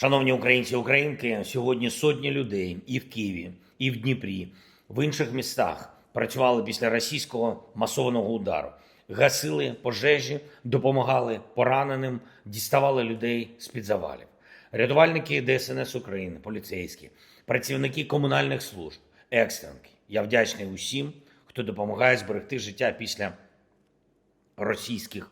Шановні українці і українки, сьогодні сотні людей і в Києві, і в Дніпрі, в інших містах працювали після російського масованого удару, гасили пожежі, допомагали пораненим, діставали людей з-під завалів. Рятувальники ДСНС України, поліцейські, працівники комунальних служб, екстренки. Я вдячний усім, хто допомагає зберегти життя після російських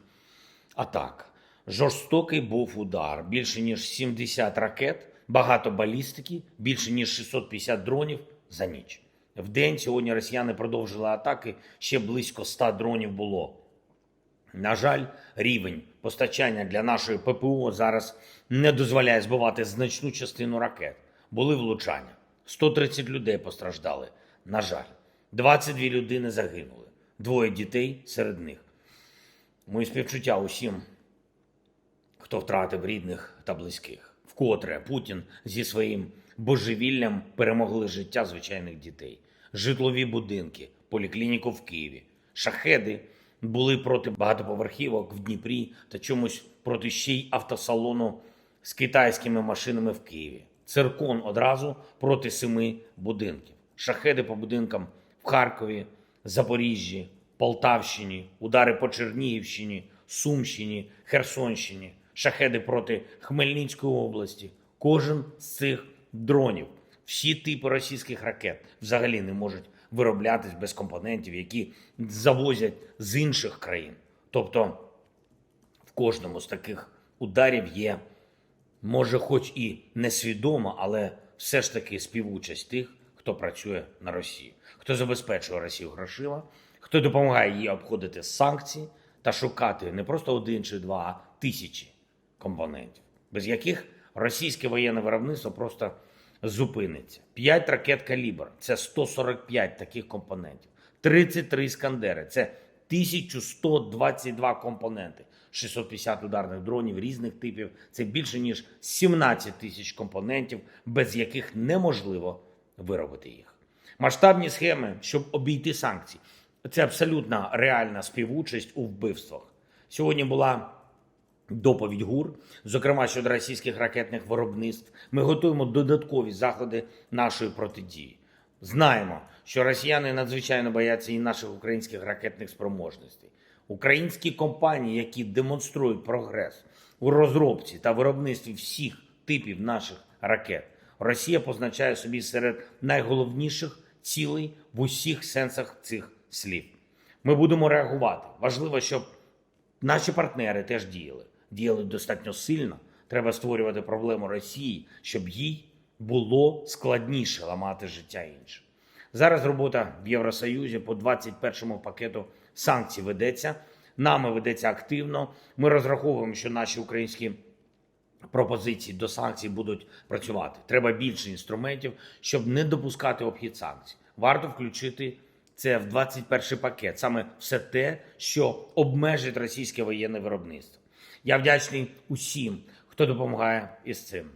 атак. Жорстокий був удар. Більше ніж 70 ракет, багато балістики, більше ніж 650 дронів за ніч. В день сьогодні росіяни продовжили атаки, ще близько 100 дронів було. На жаль, рівень постачання для нашої ППО зараз не дозволяє збивати значну частину ракет. Були влучання. 130 людей постраждали. На жаль, 22 людини загинули. 2 дітей серед них. Мої співчуття усім, хто втратив рідних та близьких. Вкотре Путін зі своїм божевіллям перемогли життя звичайних дітей. Житлові будинки, поліклініку в Києві. Шахеди були проти багатоповерхівок в Дніпрі та чомусь проти ще й автосалону з китайськими машинами в Києві. Циркон одразу проти 7 будинків. Шахеди по будинкам в Харкові, Запоріжжі, Полтавщині, удари по Чернігівщині, Сумщині, Херсонщині, шахеди проти Хмельницької області. Кожен з цих дронів, всі типи російських ракет взагалі не можуть вироблятись без компонентів, які завозять з інших країн. Тобто в кожному з таких ударів є, може хоч і несвідомо, але все ж таки співучасть тих, хто працює на Росію, хто забезпечує Росію грошима, хто допомагає їй обходити санкції та шукати не просто 1 чи 2, а тисячі компонентів, без яких російське воєнне виробництво просто зупиниться. 5 ракет «Калібр» – це 145 таких компонентів. 33 «Іскандери» – це 1122 компоненти. 650 ударних дронів різних типів – це більше ніж 17 тисяч компонентів, без яких неможливо виробити їх. Масштабні схеми, щоб обійти санкції – це абсолютно реальна співучасть у вбивствах. Сьогодні була доповідь ГУР, зокрема щодо російських ракетних виробництв. Ми готуємо додаткові заходи нашої протидії. Знаємо, що росіяни надзвичайно бояться і наших українських ракетних спроможностей. Українські компанії, які демонструють прогрес у розробці та виробництві всіх типів наших ракет, Росія позначає собі серед найголовніших цілей в усіх сенсах цих слів. Ми будемо реагувати. Важливо, щоб наші партнери теж діяли достатньо сильно. Треба створювати проблему Росії, щоб їй було складніше ламати життя інших. Зараз робота в Євросоюзі по 21-му пакету санкцій ведеться. Нами ведеться активно. Ми розраховуємо, що наші українські пропозиції до санкцій будуть працювати. Треба більше інструментів, щоб не допускати обхід санкцій. Варто включити це в 21-й пакет, саме все те, що обмежить російське воєнне виробництво. Я вдячний усім, хто допомагає із цим.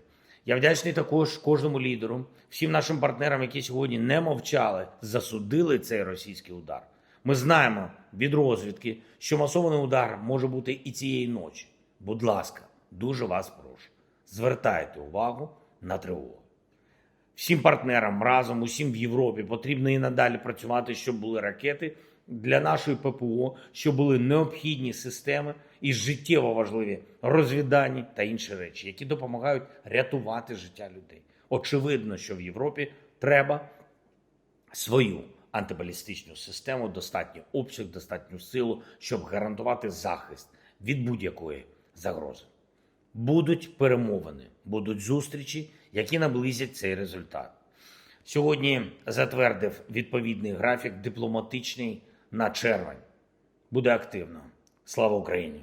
Я вдячний також кожному лідеру, всім нашим партнерам, які сьогодні не мовчали, засудили цей російський удар. Ми знаємо від розвідки, що масований удар може бути і цієї ночі. Будь ласка, дуже вас прошу, звертайте увагу на тривогу. Всім партнерам разом, усім в Європі потрібно і надалі працювати, щоб були ракети для нашої ППО, щоб були необхідні системи і життєво важливі розвіддані та інші речі, які допомагають рятувати життя людей. Очевидно, що в Європі треба свою антибалістичну систему, достатній обсяг, достатню силу, щоб гарантувати захист від будь-якої загрози. Будуть перемовини, будуть зустрічі, які наблизять цей результат. Сьогодні затвердив відповідний графік дипломатичний на червень. Буде активно. Слава Україні!